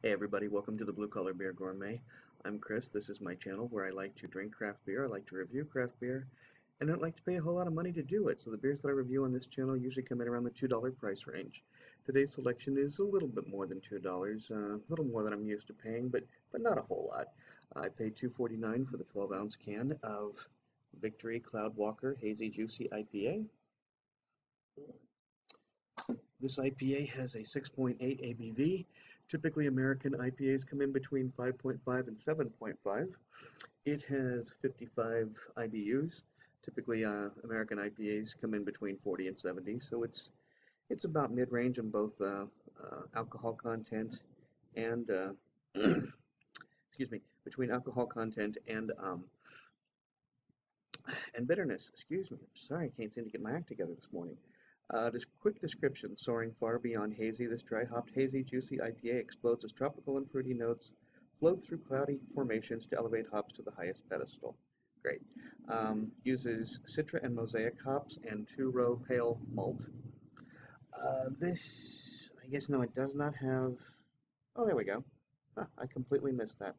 Hey everybody, welcome to the Blue Collar Beer Gourmet. I'm Chris. This is my channel where I like to drink craft beer, I like to review craft beer, and I don't like to pay a whole lot of money to do it. So the beers that I review on this channel usually come in around the $2 price range. Today's selection is a little bit more than $2, a little more than I'm used to paying, but not a whole lot. I paid $2.49 for the 12-ounce can of Victory Cloudwalker Hazy Juicy IPA. This IPA has a 6.8 ABV. Typically, American IPAs come in between 5.5 and 7.5. It has 55 IBUs. Typically, American IPAs come in between 40 and 70, so it's about mid-range in both alcohol content and excuse me, between alcohol content and bitterness. Excuse me. Sorry, I can't seem to get my act together this morning. This quick description: soaring far beyond hazy, this dry-hopped hazy, juicy IPA explodes as tropical and fruity notes float through cloudy formations to elevate hops to the highest pedestal. Great. Uses Citra and Mosaic hops and two-row pale malt. I guess no, it does not have. Oh, there we go. Huh, I completely missed that.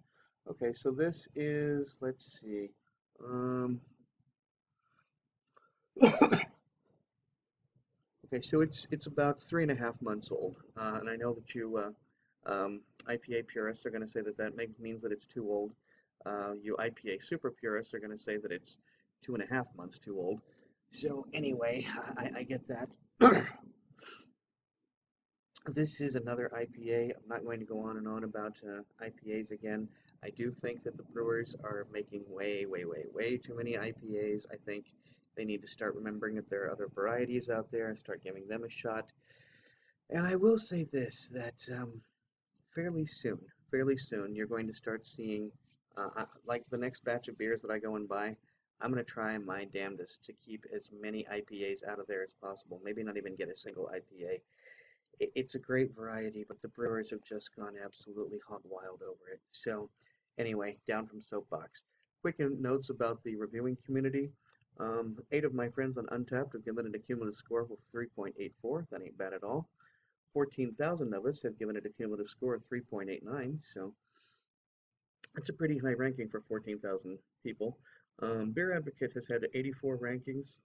Okay, so this is. Let's see. Um, Okay, so it's about 3.5 months old, and I know that IPA purists are going to say that means that it's too old. You IPA super purists are going to say that it's 2.5 months too old. So anyway, I get that. This is another IPA. I'm not going to go on and on about IPAs again. I do think that the brewers are making way, way, way, way too many IPAs. I think they need to start remembering that there are other varieties out there and start giving them a shot. And I will say this, that fairly soon, you're going to start seeing, like the next batch of beers that I go and buy, I'm going to try my damnedest to keep as many IPAs out of there as possible. Maybe not even get a single IPA. It's a great variety, but the brewers have just gone absolutely hog wild over it. So, anyway, down from soapbox. Quick notes about the reviewing community. 8 of my friends on Untappd have given it a cumulative score of 3.84. That ain't bad at all. 14,000 of us have given it a cumulative score of 3.89, so it's a pretty high ranking for 14,000 people. Beer Advocate has had 84 rankings,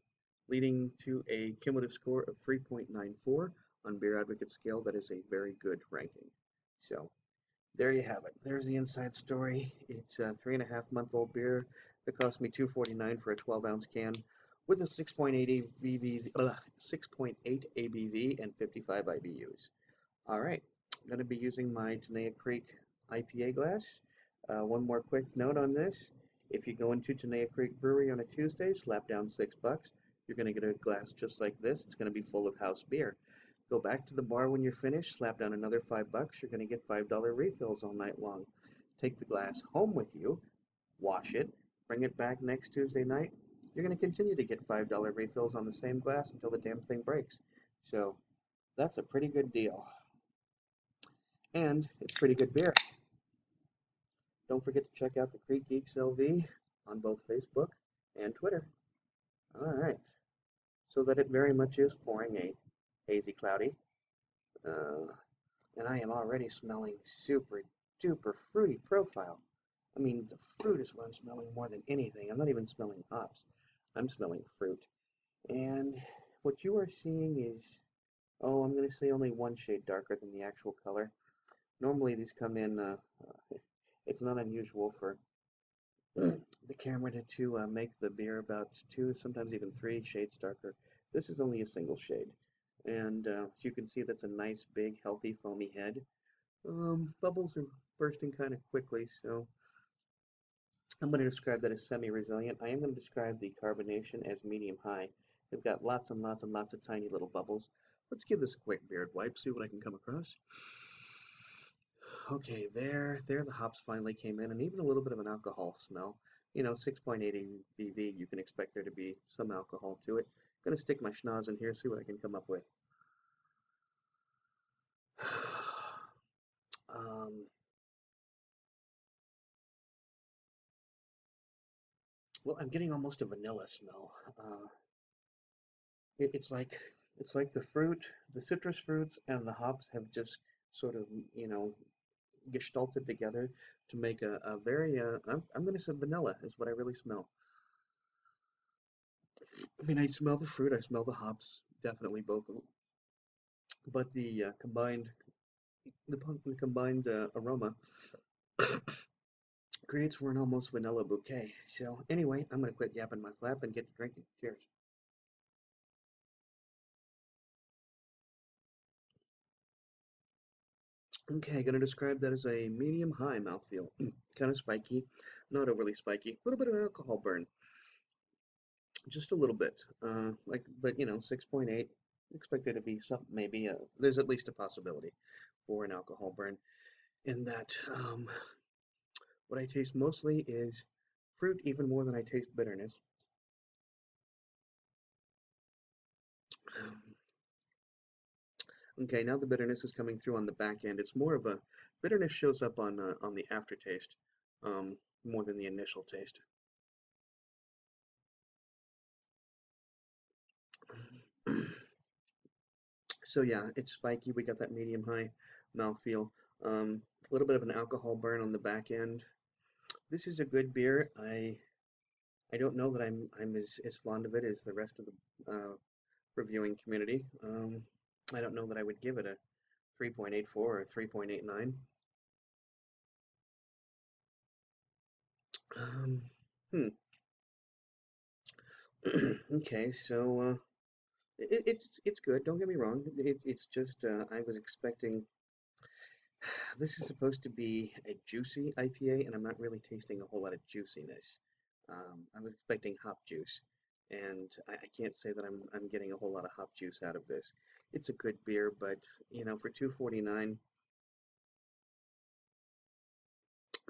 leading to a cumulative score of 3.94 on Beer Advocate scale. That is a very good ranking. So there you have it. There's the inside story. It's a 3.5-month-old beer that cost me $2.49 for a 12-ounce can with a 6.8 ABV and 55 IBUs. All right, I'm going to be using my Tenaya Creek IPA glass. One more quick note on this. If you go into Tenaya Creek Brewery on a Tuesday, slap down $6. You're going to get a glass just like this. It's going to be full of house beer. Go back to the bar when you're finished, slap down another $5. You're going to get $5 refills all night long. Take the glass home with you, wash it, bring it back next Tuesday night. You're going to continue to get $5 refills on the same glass until the damn thing breaks. So that's a pretty good deal. And it's pretty good beer. Don't forget to check out the Creek Geeks LV on both Facebook and Twitter. All right. So that it very much is pouring a hazy cloudy. And I am already smelling super duper fruity profile. I mean, the fruit is what I'm smelling more than anything. I'm not even smelling hops. I'm smelling fruit. And what you are seeing is, oh, I'm going to say only one shade darker than the actual color. Normally these come in, it's not unusual for the camera to make the beer about 2, sometimes even 3 shades darker. This is only a single shade. And as you can see, that's a nice, big, healthy, foamy head. Bubbles are bursting kind of quickly, so I'm going to describe that as semi-resilient. I am going to describe the carbonation as medium-high. They've got lots and lots and lots of tiny little bubbles. Let's give this a quick beard wipe, see what I can come across. Okay, there the hops finally came in, and even a little bit of an alcohol smell. You know, 6.8 ABV, you can expect there to be some alcohol to it. I'm going to stick my schnoz in here, see what I can come up with. Well, I'm getting almost a vanilla smell. It's like the fruit, the citrus fruits, and the hops have just sort of, you know, gestalted together to make a very, I'm going to say vanilla is what I really smell. I mean, I smell the fruit, I smell the hops, definitely both of them. But the combined aroma creates for an almost vanilla bouquet. So anyway, I'm going to quit yapping my flap and get to drinking. Cheers. Okay, going to describe that as a medium-high mouthfeel. Kind of spiky, not overly spiky. A little bit of alcohol burn, just a little bit. But 6.8. Expected to be some, maybe. There's at least a possibility for an alcohol burn. In that, what I taste mostly is fruit, even more than I taste bitterness. Okay, now the bitterness is coming through on the back end. It's more of a bitterness shows up on the aftertaste, more than the initial taste. So yeah, it's spiky. We got that medium high mouthfeel. A little bit of an alcohol burn on the back end. This is a good beer. I don't know that I'm as fond of it as the rest of the reviewing community. I don't know that I would give it a 3.84 or 3.89. Um, hmm. Okay, so it's good. Don't get me wrong. It's just I was expecting this is supposed to be a juicy IPA, and I'm not really tasting a whole lot of juiciness. I was expecting hop juice, and I can't say that I'm getting a whole lot of hop juice out of this. It's a good beer, but for 2.49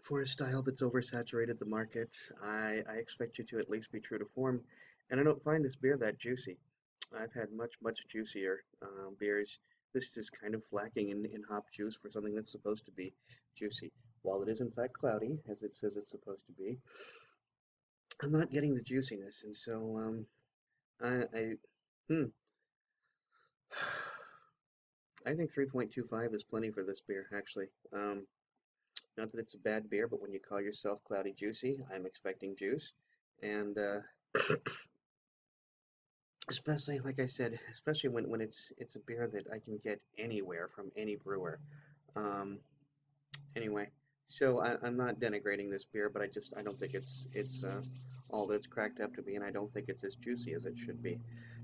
for a style that's oversaturated the market, I expect you to at least be true to form, and I don't find this beer that juicy. I've had much juicier beers. This is kind of lacking in hop juice for something that's supposed to be juicy. While it is in fact cloudy, as it says it's supposed to be, I'm not getting the juiciness, and so I hmm, I think 3.25 is plenty for this beer, actually. Not that it's a bad beer, but when you call yourself cloudy juicy, I'm expecting juice, and especially like I said, especially when it's a beer that I can get anywhere from any brewer. Um, Anyway, so I'm not denigrating this beer, but I don't think it's all that it's cracked up to be, and I don't think it's as juicy as it should be,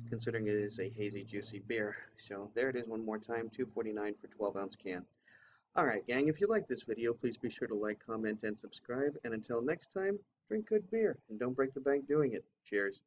considering it is a hazy, juicy beer. So there it is one more time, 2.49 for 12-ounce can. All right, gang, if you like this video, please be sure to like, comment, and subscribe. And until next time, drink good beer and don't break the bank doing it. Cheers.